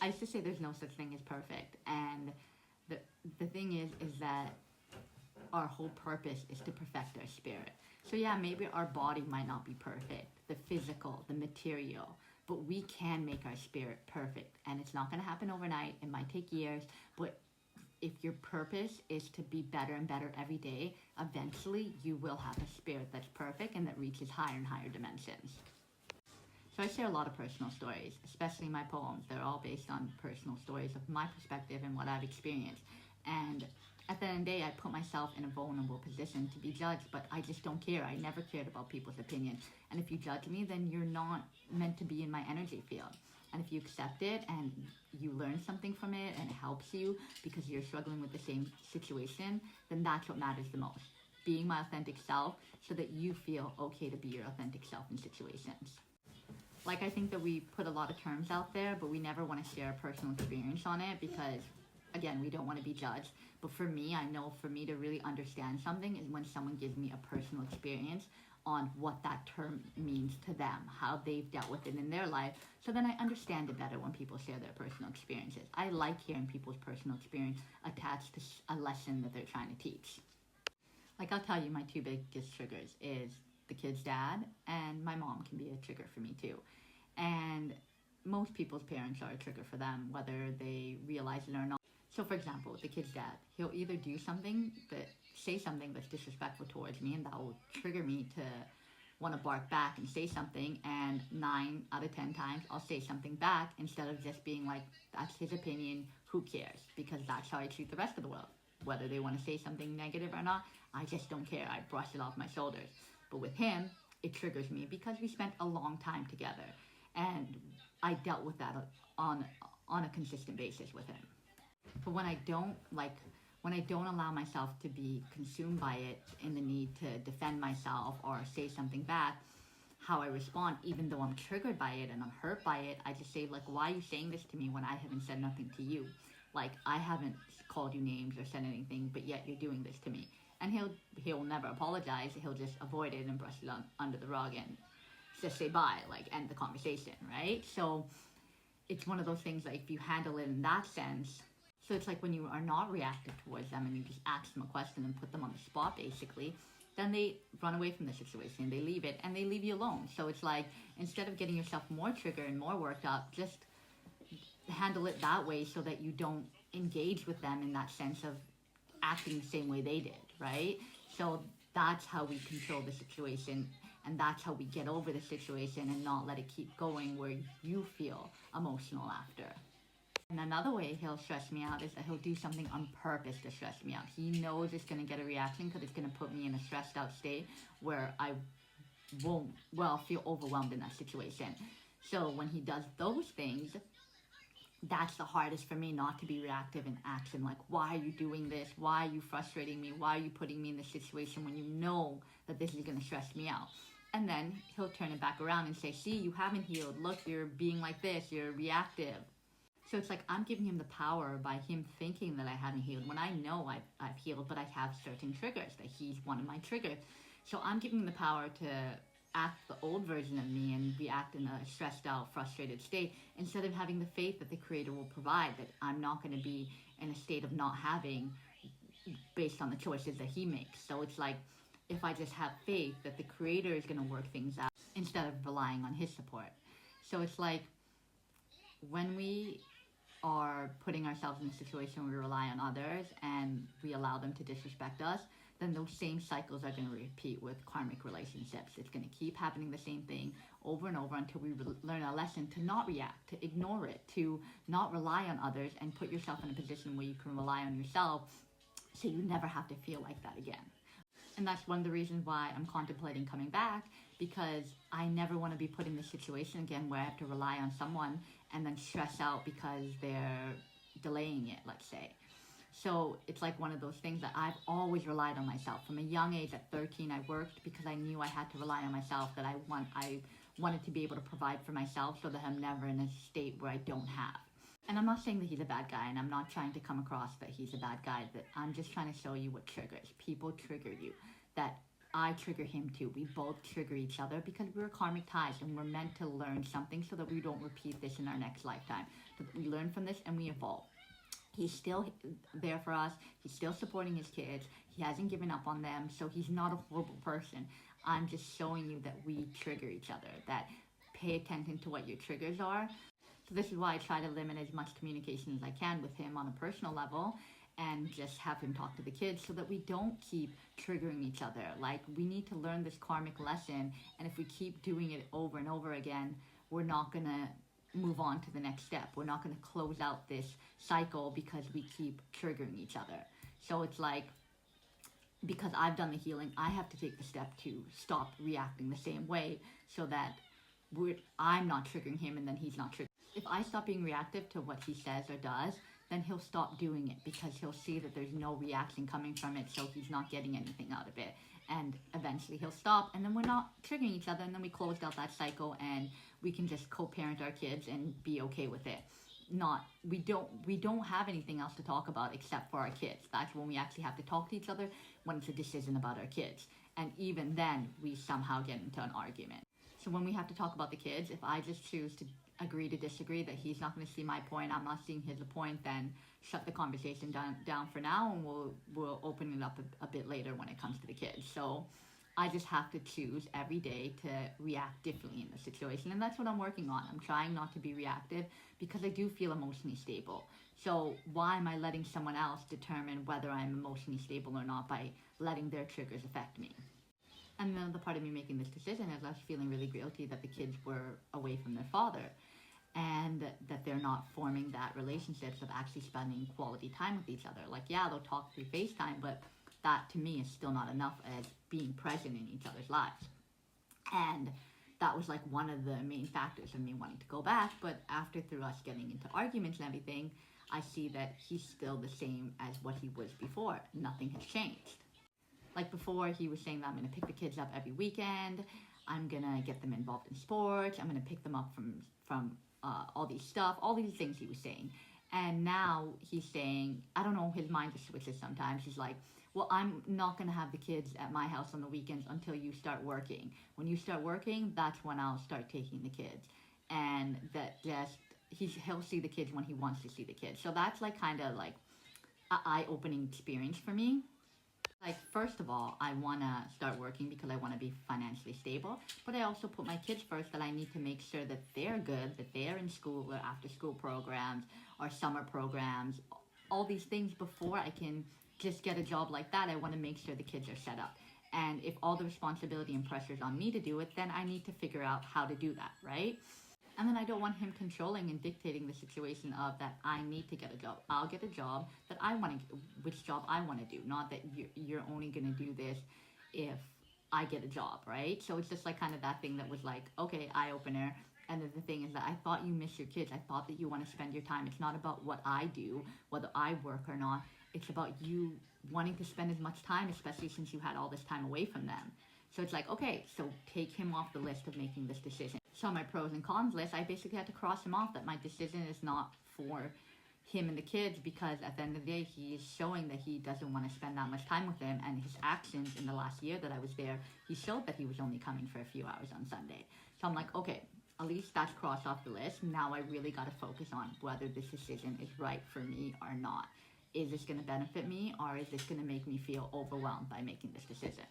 I used to say there's no such thing as perfect, and the the thing is that our whole purpose is to perfect our spirit. So yeah, maybe our body might not be perfect, the physical, the material, but we can make our spirit perfect, and it's not going to happen overnight. It might take years, but if your purpose is to be better and better every day, eventually you will have a spirit that's perfect and that reaches higher and higher dimensions. So I share a lot of personal stories, especially my poems. They're all based on personal stories of my perspective and what I've experienced. And at the end of the day, I put myself in a vulnerable position to be judged, but I just don't care. I never cared about people's opinions. And if you judge me, then you're not meant to be in my energy field. And if you accept it and you learn something from it and it helps you because you're struggling with the same situation, then that's what matters the most. Being my authentic self so that you feel okay to be your authentic self in situations. Like, I think that we put a lot of terms out there, but we never want to share a personal experience on it because, again, we don't want to be judged. But for me, I know for me to really understand something is when someone gives me a personal experience on what that term means to them, how they've dealt with it in their life. So then I understand it better when people share their personal experiences. I like hearing people's personal experience attached to a lesson that they're trying to teach. Like, I'll tell you, my two biggest triggers is the kid's dad, and my mom can be a trigger for me too. And most people's parents are a trigger for them, whether they realize it or not. So for example, the kid's dad, he'll either do something say something that's disrespectful towards me, and that will trigger me to want to bark back and say something, and 9 out of 10 times I'll say something back instead of just being like, that's his opinion, who cares? Because that's how I treat the rest of the world. Whether they want to say something negative or not, I just don't care. I brush it off my shoulders. But with him, it triggers me because we spent a long time together, and I dealt with that on a consistent basis with him. But when I don't allow myself to be consumed by it in the need to defend myself or say something back, how I respond, even though I'm triggered by it and I'm hurt by it, I just say, like, why are you saying this to me when I haven't said nothing to you? Like, I haven't called you names or said anything, but yet you're doing this to me. And he'll never apologize. He'll just avoid it and brush it under the rug and just say bye, like, end the conversation, right? So it's one of those things, like, if you handle it in that sense. So it's like when you are not reactive towards them and you just ask them a question and put them on the spot, basically, then they run away from the situation, they leave it, and they leave you alone. So it's like, instead of getting yourself more triggered and more worked up, just handle it that way so that you don't engage with them in that sense of acting the same way they did, right? So that's how we control the situation, and that's how we get over the situation and not let it keep going where you feel emotional after. And another way he'll stress me out is that he'll do something on purpose to stress me out. He knows it's going to get a reaction because it's going to put me in a stressed out state where I won't, feel overwhelmed in that situation. So when he does those things, that's the hardest for me, not to be reactive in action. Like, why are you doing this? Why are you frustrating me? Why are you putting me in this situation when you know that this is going to stress me out? And then he'll turn it back around and say, see, you haven't healed. Look, you're being like this. You're reactive. So it's like I'm giving him the power by him thinking that I haven't healed when I know I've healed, but I have certain triggers, that he's one of my triggers. So I'm giving him the power to act the old version of me and react in a stressed out, frustrated state, instead of having the faith that the Creator will provide, that I'm not going to be in a state of not having based on the choices that he makes. So it's like, if I just have faith that the Creator is going to work things out instead of relying on his support. So it's like, when we are putting ourselves in a situation where we rely on others and we allow them to disrespect us, then those same cycles are going to repeat with karmic relationships. It's going to keep happening the same thing over and over until we learn a lesson to not react, to ignore it, to not rely on others, and put yourself in a position where you can rely on yourself so you never have to feel like that again. And that's one of the reasons why I'm contemplating coming back, because I never want to be put in this situation again where I have to rely on someone and then stress out because they're delaying it, let's say. So it's like one of those things that I've always relied on myself. From a young age, at 13, I worked because I knew I had to rely on myself, that I wanted to be able to provide for myself so that I'm never in a state where I don't have. And I'm not saying that he's a bad guy, and I'm not trying to come across that he's a bad guy, that I'm just trying to show you what triggers. People trigger you. That I trigger him too. We both trigger each other because we're karmic ties and we're meant to learn something so that we don't repeat this in our next lifetime. So that we learn from this and we evolve. He's still there for us. He's still supporting his kids. He hasn't given up on them. So he's not a horrible person. I'm just showing you that we trigger each other, that pay attention to what your triggers are. So this is why I try to limit as much communication as I can with him on a personal level and just have him talk to the kids so that we don't keep triggering each other. Like, we need to learn this karmic lesson, and if we keep doing it over and over again, we're not going to move on to the next step. We're not going to close out this cycle because we keep triggering each other. So it's like, because I've done the healing, I have to take the step to stop reacting the same way so that I'm not triggering him and then he's not triggering. If I stop being reactive to what he says or does, then he'll stop doing it because he'll see that there's no reaction coming from it, so he's not getting anything out of it. And eventually he'll stop, and then we're not triggering each other, and then we closed out that cycle, and we can just co-parent our kids and be okay with it. We don't have anything else to talk about except for our kids. That's when we actually have to talk to each other, when it's a decision about our kids. And even then, we somehow get into an argument. So when we have to talk about the kids, if I just choose to agree to disagree, that he's not going to see my point, I'm not seeing his point, then shut the conversation down for now, and we'll open it up a bit later when it comes to the kids. So I just have to choose every day to react differently in the situation, and that's what I'm working on. I'm trying not to be reactive because I do feel emotionally stable. So why am I letting someone else determine whether I'm emotionally stable or not by letting their triggers affect me? And then the part of me making this decision is I was feeling really guilty that the kids were away from their father and that they're not forming that relationships of actually spending quality time with each other. Like, yeah, they'll talk through FaceTime, but that to me is still not enough as being present in each other's lives. And that was like one of the main factors of me wanting to go back. But after, through us getting into arguments and everything, I see that he's still the same as what he was before. Nothing has changed. Like before, he was saying that I'm going to pick the kids up every weekend. I'm going to get them involved in sports. I'm going to pick them up from all these things he was saying. And now he's saying, I don't know, his mind just switches sometimes. He's like, well, I'm not going to have the kids at my house on the weekends until you start working. When you start working, that's when I'll start taking the kids. And that just, he'll see the kids when he wants to see the kids. So that's like kind of like an eye-opening experience for me. Like, first of all, I want to start working because I want to be financially stable, but I also put my kids first, that I need to make sure that they're good, that they're in school or after school programs or summer programs, all these things before I can just get a job like that. I want to make sure the kids are set up. And if all the responsibility and pressure is on me to do it, then I need to figure out how to do that, right? And then I don't want him controlling and dictating the situation of that I need to get a job. I'll get a job that I want to, which job I want to do. Not that you're only going to do this if I get a job, right? So it's just like kind of that thing that was like, okay, eye-opener. And then the thing is that I thought you miss your kids. I thought that you want to spend your time. It's not about what I do, whether I work or not. It's about you wanting to spend as much time, especially since you had all this time away from them. So it's like, okay, so take him off the list of making this decision. So on my pros and cons list, I basically had to cross him off, that my decision is not for him and the kids, because at the end of the day, he is showing that he doesn't want to spend that much time with them. And his actions in the last year that I was there, he showed that he was only coming for a few hours on Sunday. So I'm like, okay, at least that's crossed off the list. Now I really got to focus on whether this decision is right for me or not. Is this going to benefit me, or is this going to make me feel overwhelmed by making this decision?